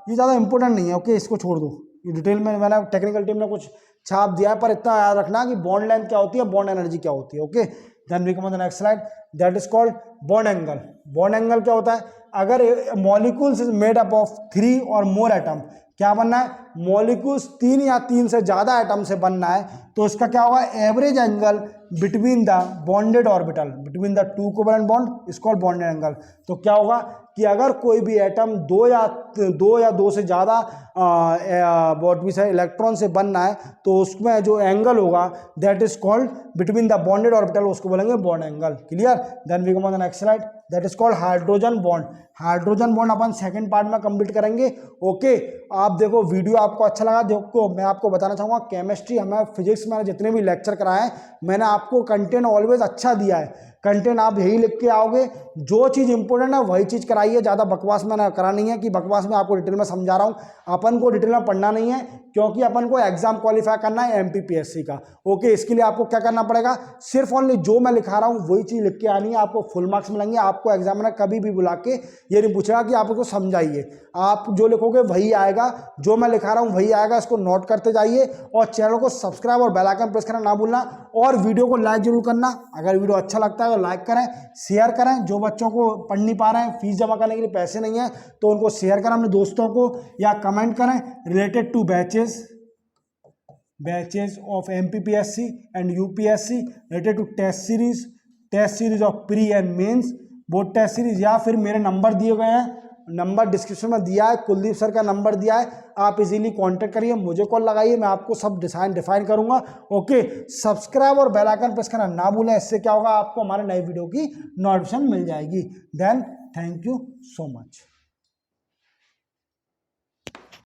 ये ज़्यादा इंपॉर्टेंट नहीं है. ओके, इसको छोड़ दो, ये डिटेल में मैंने टेक्निकल टीम ने कुछ छाप दिया है, पर इतना याद रखना कि बॉन्ड लेंथ क्या होती है, बॉन्ड एनर्जी क्या होती है. Okay. Then we come on the next slide. That is called bond angle. Bond angle क्या होता है, अगर molecules is made up of 3 or more atom, क्या बनना है, मॉलिक्यूल्स 3 या 3 से ज्यादा एटम से बनना है, तो इसका क्या होगा, average angle between the bonded orbital, between the 2 covalent bond is called bonded angle. तो क्या होगा कि अगर कोई भी एटम 2 या 2 से ज़्यादा व्हाट वी से इलेक्ट्रॉन से बनना है, तो उसमें जो एंगल होगा that is called between the bonded orbital, उसको बोलेंगे bond angle. Clear? Then we come on the next slide. That is called hydrogen bond. Hydrogen bond अपन सेकंड पार्ट में कंप्लीट करेंगे. ओके. आप देखो वीडियो आपको अच्छा लगा, देखो मैं आपको बताना चाहूँगा, केमिस्ट्री हमें फिजिक्स में जितने भी लेक्चर कराए हैं मैंने आपको कंटेंट ऑलवेज अच्छा दिया है. कंटेंट आप यही लिख के आओगे, जो चीज़ इंपॉर्टेंट है वही चीज़ कराइए। ज़्यादा बकवास मैंने करानी है कि बकवास में आपको डिटेल में समझा रहा हूँ। अपन को डिटेल में पढ़ना नहीं है, क्योंकि अपन को एग्जाम क्वालिफाई करना है एमपीपीएससी का। ओके, इसके लिए आपको क्या करना पड़ेगा, सिर्फ ओनली जो मैं लिखा रहा हूँ वही चीज़ लिख के आनी है, आपको फुल मार्क्स मिलेंगे। आपको एग्जामिनर कभी भी बुला के ये नहीं पूछेगा कि आप उसको समझाइए, आप जो लिखोगे वही आएगा, जो मैं लिखा रहा हूँ वही आएगा। इसको नोट करते जाइए और चैनल को सब्सक्राइब और बेल आइकन प्रेस करना ना भूलना, और वीडियो को लाइक जरूर करना। अगर वीडियो अच्छा लगता है तो लाइक करें, शेयर करें। जो बच्चों को पढ़ नहीं पा रहे हैं, फीस जमा करने के लिए पैसे नहीं है, तो उनको शेयर करें अपने दोस्तों को, या कमेंट करें related to batches of MPPSC and UPSC, related to test series of pre and mains, board test series. या फिर मेरे नंबर दिए गए हैं, नंबर डिस्क्रिप्शन में दिया है, कुलदीप सर का नंबर दिया है, आप इजीली कांटेक्ट करिए, मुझे कॉल लगाइए, मैं आपको सब डिफाइन करूंगा। ओके, सब्सक्राइब और बेल आइकन प्रेस करना ना भूलें। इससे क्या होगा, आपको हमारे नए वीडियो की नोटिफिकेशन मिल जाएगी। Then thank you so much.